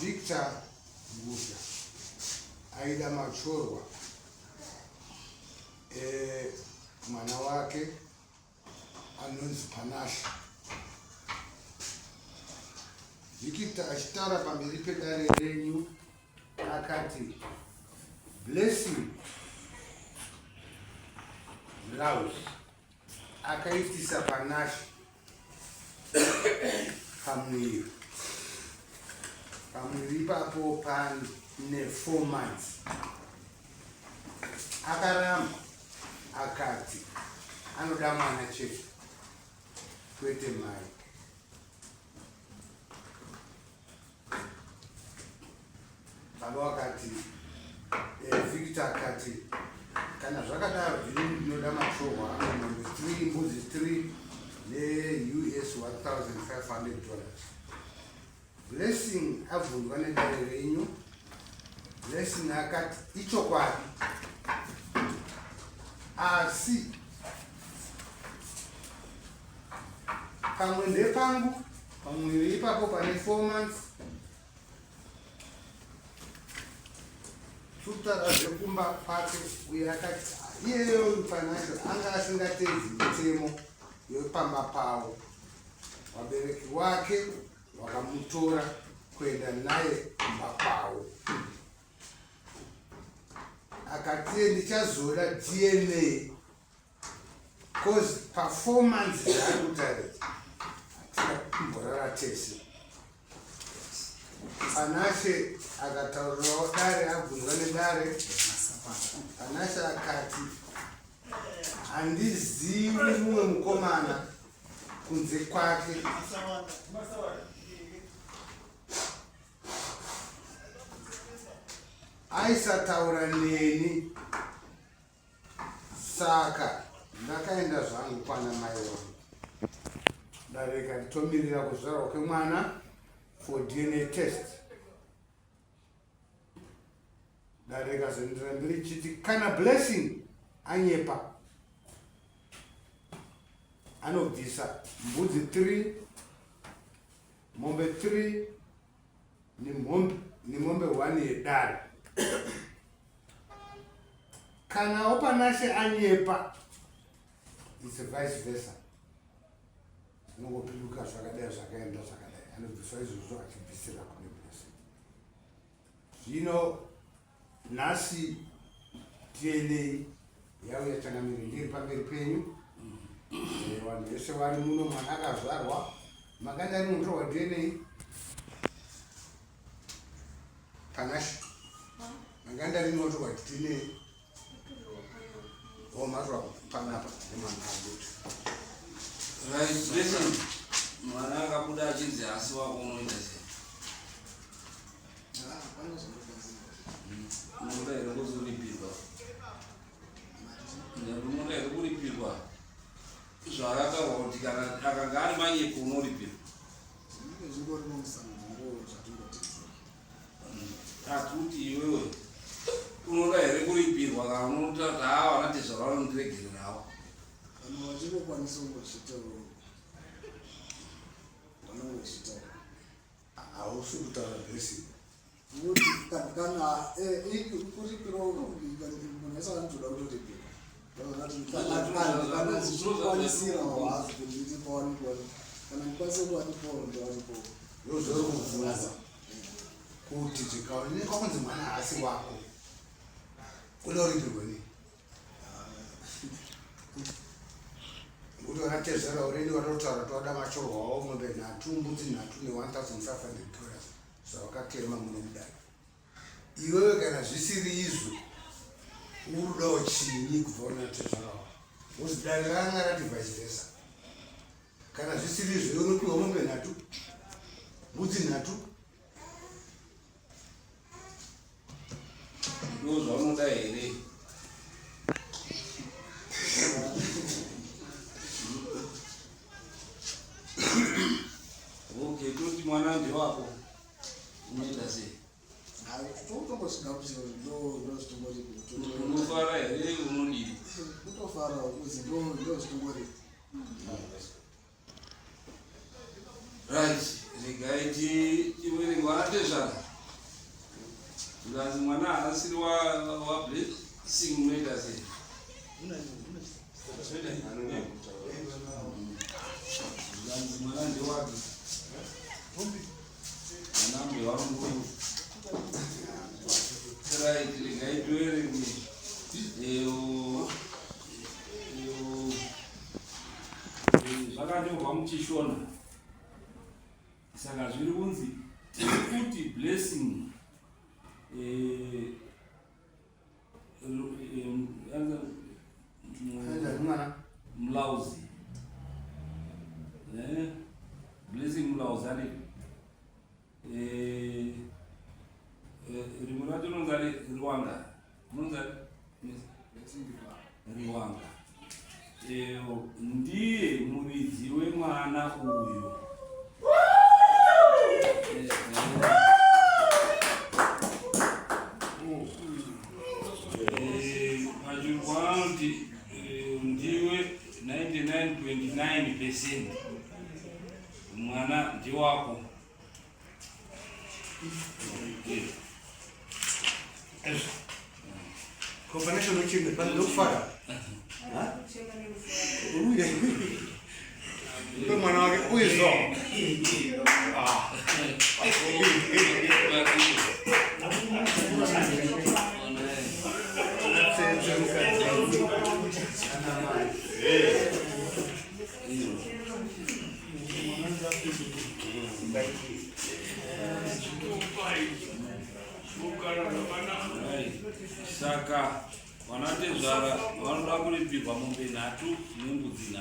Victor Nguta aida machorwa mwana wake anonzi Panasha. Victor achitaura pamberi pedare renyu akati Blessing Blouse akaitisa Panasha pamwiri ipapo pane 4 months. Akaramba akati anoda mwana chete kwete mai. Baba wakati Victor akati kana zvakadaro zvino ndinoda machorwa anombe 3 mbudzi 3 ne$1,500. Blessing abvunzwa nedare renyu. Blessing akati ichokwadi, asi pamwe ndepangu pamwiri ipapo pane 4 months. Tutara zvekumba kwake uye akati iyeyo Panasha anga asingatedzi mitemo yepamba pavo. Vabereki wake wakamutora kuenda naye kumba kwavo. Akati ndichazoda DNA cause performance yaakutaridza hatina kumborara tese. Panasha akataurirawo dare abvunzwa nedare. Panasha akati handizivi mumwe mukomana kunze kwake. Aisataura neni, saka ndakaenda zvangu kwana mai wangu. Dareka nditomirira kuzvarwa kwemwana for DNA test. Dareka zendera mbiri chiti kana Blessing anyepa anobvisa mbudzi 3, mombe 3 nemombe 1 yedare. Kana Panasha anyepa, it's a vice versa. Zvinongopinduka zvakadai zvakaenda zvakadai. Anobviswa izvozvo achibvisira kune Blessing. Zvino nhasi DNA yauya changamire ndiri pamberi penyu. Vanhu vese vari muno, mwana akazvarwa makanga ari mutorwa DNA. Panasha makanga ari mutorwa DNA. Matorwa panapa nemwana akuti right. Blessing mwana akabuda achinzi asi wako unoita sei? Unoda here kuzoripirwa? Unoda here kuripirwa zvakataurwa kuti kana akanga ari manyepo unoripirwa? Hatuti iwewe unoda here kuripirwa kana unoita kuti hawa vanati zvavanondiregererawo? Vanhu vachingokwanisa kungochitaura vanongochitaura hausi kutaura Blessing. kuti kana kuripirwa munhu wese anotoda kutoripirwa. Kana zvichikwanisira hazi kuti kana ndikwanise kuwanipawo ndowanipawo. Ndozvori kubvunza kuti zvikaonekwa kunzi mwana haasi wako unoripirwa nei? Kuti wakatezera uredi watotaura toda machorwa wawo mombe 3, mbudzi 3 ne$1,500 zvawakatema muno mudare. Iwewe kana zvisiri izvo urudawo chinyi kubva unatezera wawo? Kuti dare ranga rati vice versa. Kana zvisiri izvo unopiwa mombe 3, mbudzi 3. Ndo zvaunoda here? Okay, toti mwana ndewako unoita sei? totongosvika kuti ndozvitongori Unofara here unodii? kutofara kuzi ndozvitongori. Right, regai tiwerenga vanatezvana zikazi mwana asiri wa blessing unoita sei? Zikazi mwana ndewapi? Mwanambe wangu right lingaitwerenge zvakanyorwa muchishona saka zviri kunzi kuti blessing mulauzi blessing mulauzi ari rimwe racho rinonzi ari riwanga rinonzi ari riwanga ndiye muridzi wemwana uyu pachirwa kuti ndiwe 99.9% mwana ndiwako. Combination uchini bado ndokufara. Uye. Kwa mwana wake uizo. Saka vanatezvara vanoda kuripirwa mombe 3 nembudzi 3.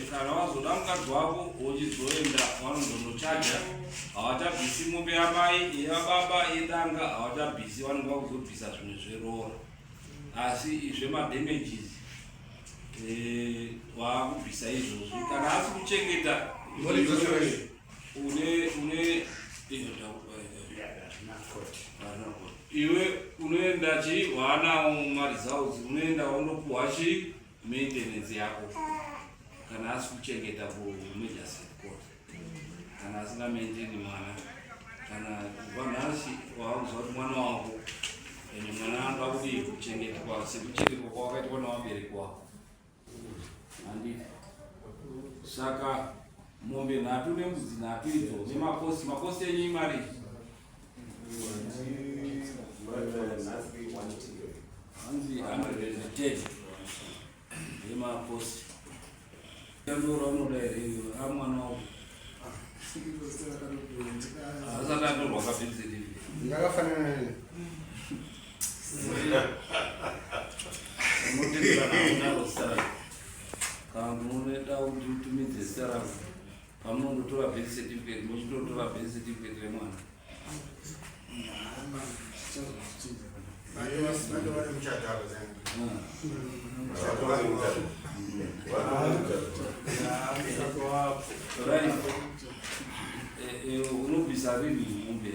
Kana wazoda mukadzi wako uchizoenda vanozondochaja, havachabvisi mombe yamai, yababa, yedanga, havachabvisi, vanenge vakuzobvisa zvimwe zverora. Asi zvemadamages vakubvisa izvozvo. Kana asi kuchengeta iwe unoenda chi wana maresults, unoenda unopuwa chi maintenance yako. Kana asi kuchengeta major support, kana asina maintain mwana, kana vanhasi wauzwa kuti mwana wako mwana anoda kudii kuchengetwa sekuchengetwa kwawakaitwa navabereki wako. Handiti saka mombe 3 nembudzi 3 idzo nemakosi enyu imari hanzi 110 nemakosi yandora unoda here amwana wako asati atorwa kapenzeri ndakafanana nene unoda kuti utumidze zita rako pamunondotora birth certificate, muchitotora birth certificate remwana. Unobvisa rini mombe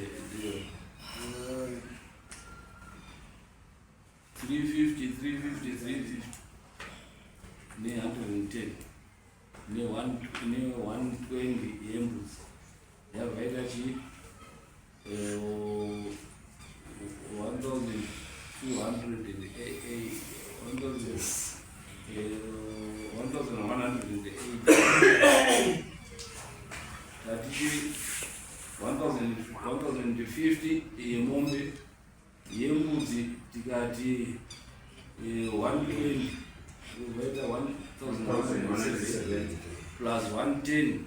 350 ne 110 ne 120 yembudzi yabvaita chi 1108 tatichi 1050 yemombe. Yembudzi tikati 120 uvaita 1107 plus 110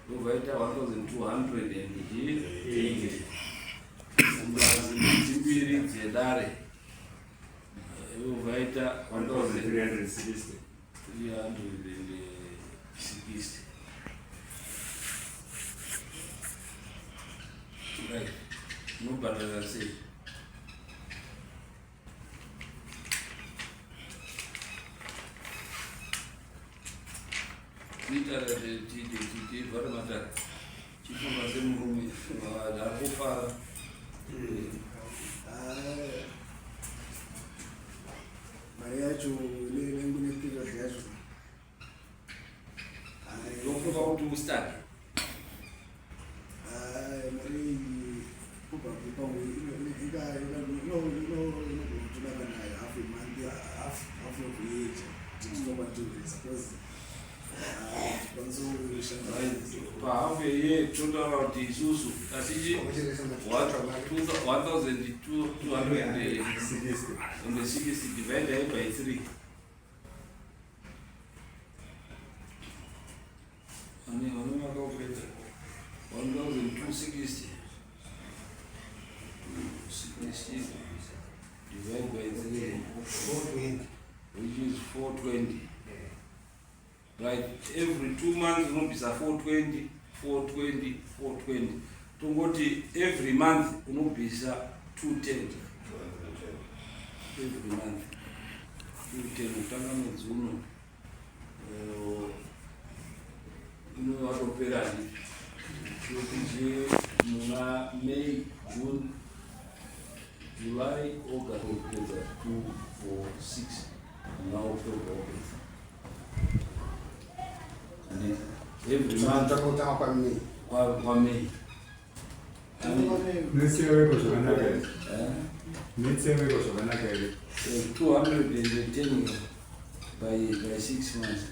uvaita 1280 plus mbiri dzedare uvaita 1360. Right. Nobadala sei. Nitara titi vara matara. Chifunga semurume arikufara. Mari yacho nengume period yacho. Yokuva kuti ustake. Mari kubva pamwe totaura kuti isusu tatichi 1260 divided by 3 1260 divided by 3 which is 420. Right, every 2 months unobvisa 420 420 420. Tongoti every month unobvisa 210 every month 210 utanga mwedzi uno watopera kuti muna May, June, July, August opedza 2 4 6 muna October opedza. And every month kwa May. Netseweko zvakanaka here. Netseweko zvakanaka here. 210 by 6 months.